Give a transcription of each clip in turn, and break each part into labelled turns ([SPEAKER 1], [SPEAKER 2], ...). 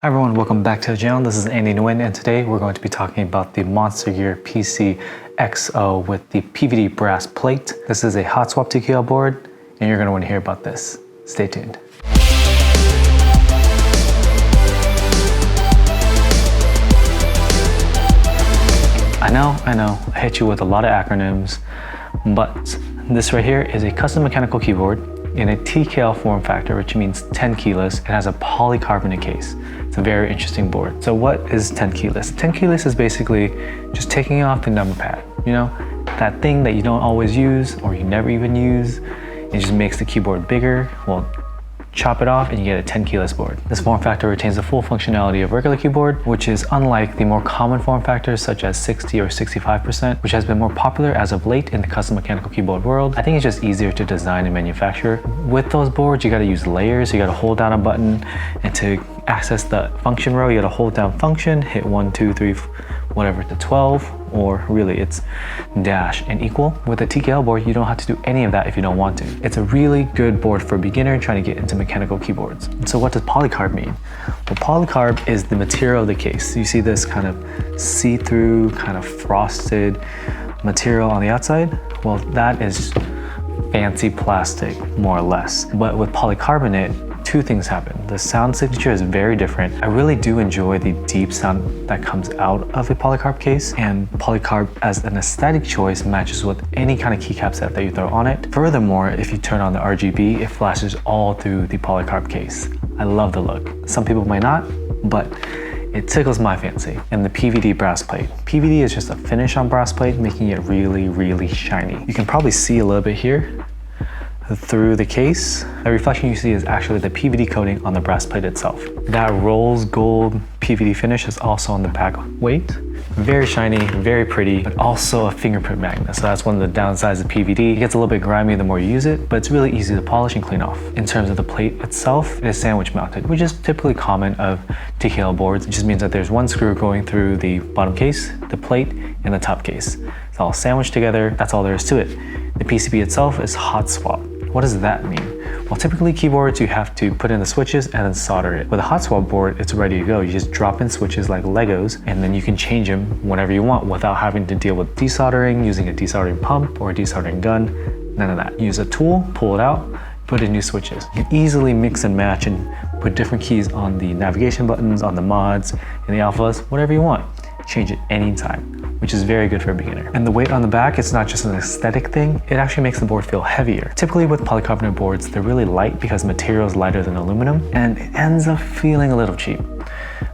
[SPEAKER 1] Hi everyone, welcome back to the channel. This is Andy Nguyen, and today we're going to be talking about the Monstargear PC XO with the PVD brass plate. This is a hot swap TKL board, and you're going to want to hear about this. Stay tuned. I know, I hit you with a lot of acronyms, but this right here is a custom mechanical keyboard in a TKL form factor, which means 10 keyless. It has a polycarbonate case. It's a very interesting board. So what is 10 keyless? 10 keyless is basically just taking off the number pad. You know, that thing that you don't always use or you never even use. It just makes the keyboard bigger. Well, chop it off and you get a 10 keyless board. This form factor retains the full functionality of a regular keyboard, which is unlike the more common form factors such as 60 or 65%, which has been more popular as of late in the custom mechanical keyboard world. I think it's just easier to design and manufacture. With those boards, you gotta use layers. You gotta hold down a button, and to access the function row, you gotta hold down function, hit 1, 2, 3, whatever to 12, or really it's dash and equal. With a TKL board, you don't have to do any of that if you don't want to. It's a really good board for a beginner trying to get into mechanical keyboards. So what does polycarb mean? Well, polycarb is the material of the case. You see this kind of see-through, kind of frosted material on the outside? Well, that is fancy plastic, more or less. But with polycarbonate, two things happen. The sound signature is very different. I really do enjoy the deep sound that comes out of a polycarb case, and polycarb as an aesthetic choice matches with any kind of keycap set that you throw on it. Furthermore, if you turn on the RGB, it flashes all through the polycarb case. I love the look. Some people might not, but it tickles my fancy. And the PVD brass plate. PVD is just a finish on brass plate, making it really, really shiny. You can probably see a little bit here through the case. The reflection you see is actually the PVD coating on the brass plate itself. That rose gold PVD finish is also on the back weight. Very shiny, very pretty, but also a fingerprint magnet. So that's one of the downsides of PVD. It gets a little bit grimy the more you use it, but it's really easy to polish and clean off. In terms of the plate itself, it is sandwich mounted, which is typically common of TKL boards. It just means that there's one screw going through the bottom case, the plate, and the top case. It's all sandwiched together. That's all there is to it. The PCB itself is hot swap. What does that mean? Well, typically keyboards, you have to put in the switches and then solder it. With a hot swap board, it's ready to go. You just drop in switches like Legos, and then you can change them whenever you want without having to deal with desoldering, using a desoldering pump or a desoldering gun, none of that. Use a tool, pull it out, put in new switches. You can easily mix and match and put different keys on the navigation buttons, on the mods, and the alphas, whatever you want. Change it anytime, which is very good for a beginner. And the weight on the back, it's not just an aesthetic thing, it actually makes the board feel heavier. Typically with polycarbonate boards, they're really light because the material is lighter than aluminum, and it ends up feeling a little cheap.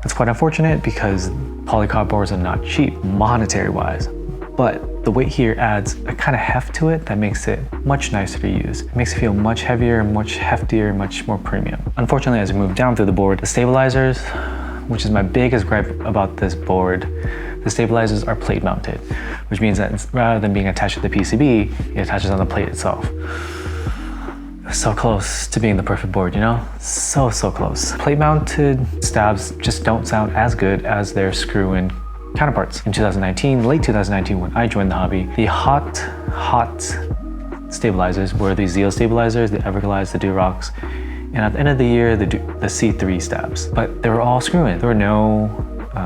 [SPEAKER 1] That's quite unfortunate because polycarb boards are not cheap, monetary-wise, but the weight here adds a kind of heft to it that makes it much nicer to use. It makes it feel much heavier, much heftier, much more premium. Unfortunately, as we move down through the board, the stabilizers, which is my biggest gripe about this board, the stabilizers are plate mounted, which means that rather than being attached to the PCB, it attaches on the plate itself. So close to being the perfect board, you know? So close. Plate mounted stabs just don't sound as good as their screw-in counterparts. In 2019, late 2019, when I joined the hobby, the hot stabilizers were the Zeo stabilizers, the Everglide, the Durox, and at the end of the year, the C3 stabs. But they were all screw-in. There were no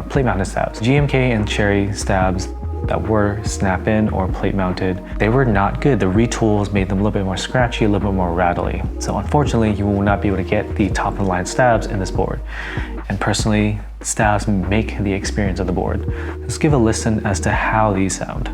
[SPEAKER 1] plate-mounted stabs. GMK and Cherry stabs that were snap-in or plate-mounted, they were not good. The retools made them a little bit more scratchy, a little bit more rattly. So unfortunately, you will not be able to get the top-of-the-line stabs in this board. And personally, stabs make the experience of the board. Let's give a listen as to how these sound.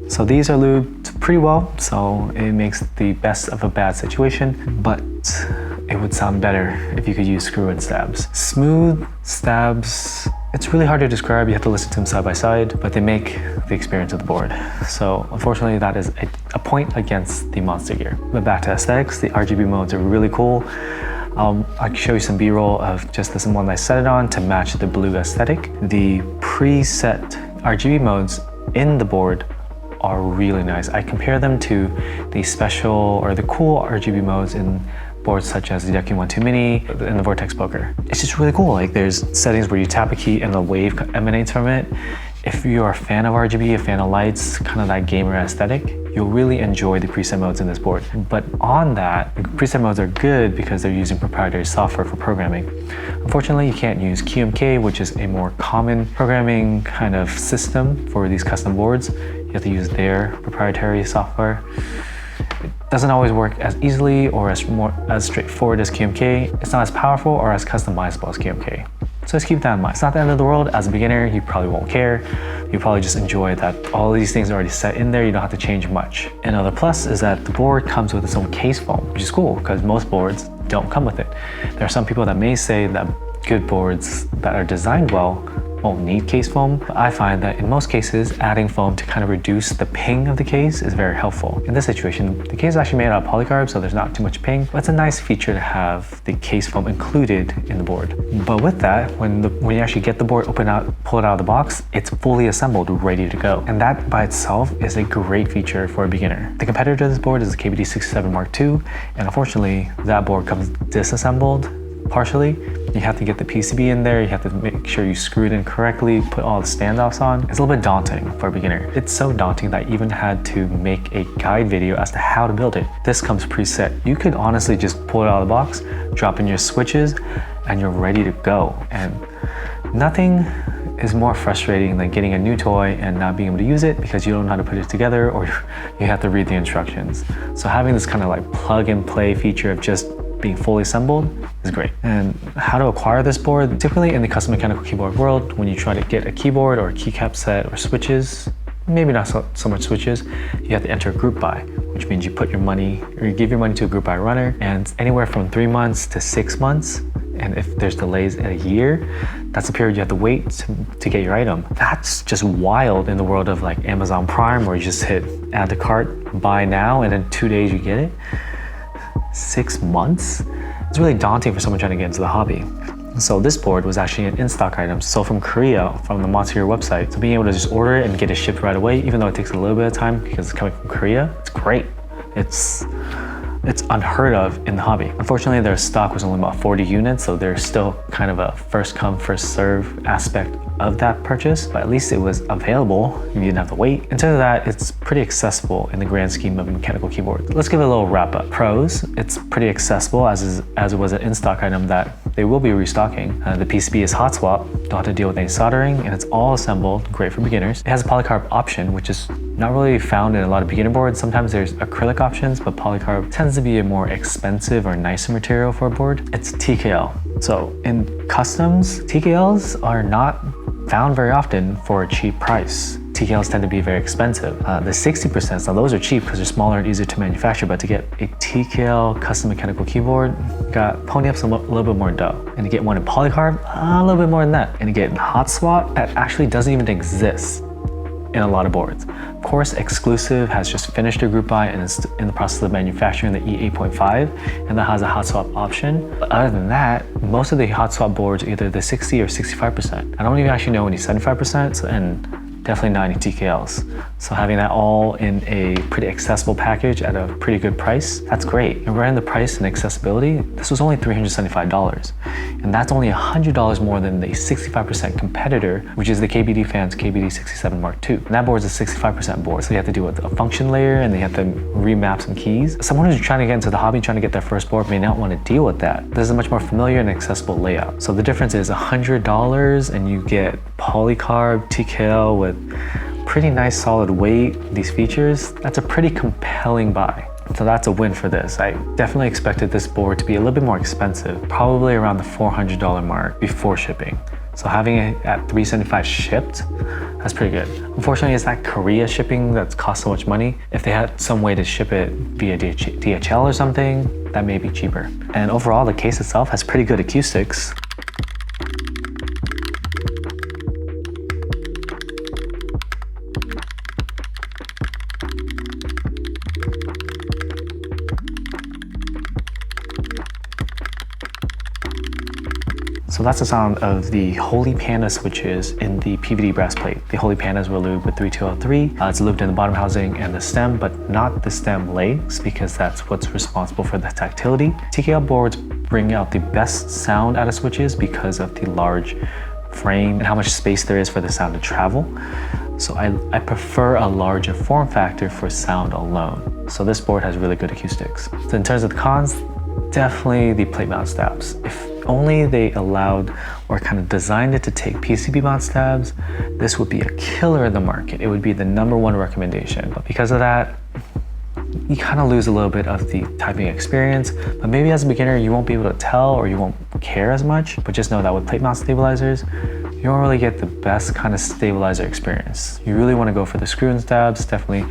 [SPEAKER 1] So these are lubed pretty well, so it makes the best of a bad situation, but it would sound better if you could use screw-in stabs. Smooth stabs, it's really hard to describe. You have to listen to them side by side, but they make the experience of the board. So unfortunately, that is a point against the Monstargear. But back to aesthetics, the RGB modes are really cool. I'll show you some B-roll of just this one I set it on to match the blue aesthetic. The preset RGB modes in the board are really nice. I compare them to the special or the cool RGB modes in boards such as the Deku12 Mini and the Vortex Poker. It's just really cool. Like there's settings where you tap a key and a wave emanates from it. If you're a fan of RGB, a fan of lights, kind of that gamer aesthetic, you'll really enjoy the preset modes in this board. But on that, the preset modes are good because they're using proprietary software for programming. Unfortunately, you can't use QMK, which is a more common programming kind of system for these custom boards. You have to use their proprietary software. It doesn't always work as easily or as straightforward as QMK. It's not as powerful or as customizable as QMK. So just keep that in mind. It's not the end of the world. As a beginner, you probably won't care. You probably just enjoy that all these things are already set in there. You don't have to change much. Another plus is that the board comes with its own case foam, which is cool because most boards don't come with it. There are some people that may say that good boards that are designed well won't need case foam, but I find that in most cases, adding foam to kind of reduce the ping of the case is very helpful. In this situation, the case is actually made out of polycarb, so there's not too much ping, but it's a nice feature to have the case foam included in the board. But with that, when you actually get the board, pull it out of the box, it's fully assembled, ready to go. And that by itself is a great feature for a beginner. The competitor to this board is the KBD 67 Mark II, and unfortunately, that board comes disassembled partially. You have to get the PCB in there, you have to make sure you screw it in correctly, put all the standoffs on. It's a little bit daunting for a beginner. It's so daunting that I even had to make a guide video as to how to build it. This comes preset. You could honestly just pull it out of the box, drop in your switches, and you're ready to go. And nothing is more frustrating than getting a new toy and not being able to use it because you don't know how to put it together or you have to read the instructions. So having this kind of like plug and play feature of just being fully assembled is great. And how to acquire this board? Typically in the custom mechanical keyboard world, when you try to get a keyboard or a keycap set or switches, maybe not so much switches, you have to enter a group buy, which means you put your money or you give your money to a group buy runner, and anywhere from 3 months to 6 months. And if there's delays in a year, that's the period you have to wait to get your item. That's just wild in the world of like Amazon Prime, where you just hit add to cart, buy now, and in 2 days you get it. 6 months? It's really daunting for someone trying to get into the hobby. So this board was actually an in-stock item, sold from Korea from the Monstargear website. So being able to just order it and get it shipped right away, even though it takes a little bit of time because it's coming from Korea, it's great. It's unheard of in the hobby. Unfortunately, their stock was only about 40 units, so there's still kind of a first come, first serve aspect of that purchase, but at least it was available. You didn't have to wait. In terms of that, it's pretty accessible in the grand scheme of a mechanical keyboard. Let's give it a little wrap up. Pros, it's pretty accessible as it was an in-stock item that they will be restocking. The PCB is hot swap, don't have to deal with any soldering, and it's all assembled, great for beginners. It has a polycarb option, which is not really found in a lot of beginner boards. Sometimes there's acrylic options, but polycarb tends to be a more expensive or nicer material for a board. It's TKL. So in customs, TKLs are not found very often for a cheap price. TKLs tend to be very expensive. The 60%, now those are cheap because they're smaller and easier to manufacture, but to get a TKL custom mechanical keyboard, you got pony up a little bit more dough. And to get one in polycarb, a little bit more than that. And to get hot swap, that actually doesn't even exist in a lot of boards. Of course, Exclusive has just finished their group buy and is in the process of manufacturing the E8.5, and that has a hot swap option. But other than that, most of the hot swap boards are either the 60 or 65%. I don't even actually know any 75%, and definitely not any TKLs. So having that all in a pretty accessible package at a pretty good price, that's great. And right in the price and accessibility, this was only $375. And that's only $100 more than the 65% competitor, which is the KBD fans KBD 67 Mark II. And that board is a 65% board. So you have to do a function layer and they have to remap some keys. Someone who's trying to get into the hobby, trying to get their first board may not want to deal with that. This is a much more familiar and accessible layout. So the difference is $100 and you get polycarb TKL with pretty nice solid weight, these features. That's a pretty compelling buy. So that's a win for this. I definitely expected this board to be a little bit more expensive, probably around the $400 mark before shipping. So having it at $375 shipped, that's pretty good. Unfortunately, it's that Korea shipping that's cost so much money. If they had some way to ship it via DHL or something, that may be cheaper. And overall, the case itself has pretty good acoustics. So that's the sound of the Holy Panda switches in the PVD brass plate. The Holy Pandas were lubed with 3203. It's lubed in the bottom housing and the stem, but not the stem legs, because that's what's responsible for the tactility. TKL boards bring out the best sound out of switches because of the large frame and how much space there is for the sound to travel. So I prefer a larger form factor for sound alone. So this board has really good acoustics. So in terms of the cons, definitely the plate mount stabs. If only they allowed or kind of designed it to take PCB mount stabs, this would be a killer in the market. It would be the #1 recommendation. But because of that, you kind of lose a little bit of the typing experience. But maybe as a beginner, you won't be able to tell or you won't care as much. But just know that with plate mount stabilizers, you don't really get the best kind of stabilizer experience. You really want to go for the screw-in stabs, definitely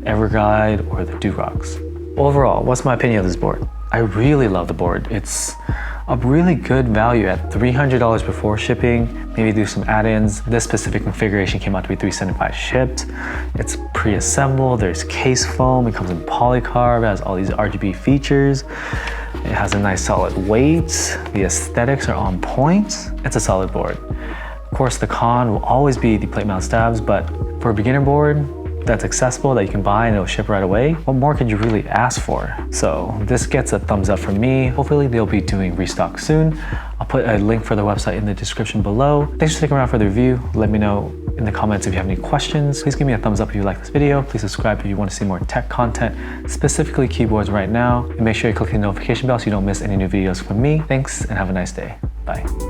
[SPEAKER 1] Everglide or the Durocs. Overall, what's my opinion of this board? I really love the board. It's a really good value at $300 before shipping. Maybe do some add-ins. This specific configuration came out to be $375 shipped. It's pre-assembled, there's case foam, it comes in polycarb, it has all these RGB features. It has a nice solid weight. The aesthetics are on point. It's a solid board. Of course, the con will always be the plate mount stabs, but for a beginner board that's accessible, that you can buy and it'll ship right away, what more could you really ask for? So this gets a thumbs up from me. Hopefully they'll be doing restock soon. I'll put a link for their website in the description below. Thanks for sticking around for the review. Let me know in the comments if you have any questions. Please give me a thumbs up if you like this video. Please subscribe if you want to see more tech content, specifically keyboards right now. And make sure you click the notification bell so you don't miss any new videos from me. Thanks and have a nice day. Bye.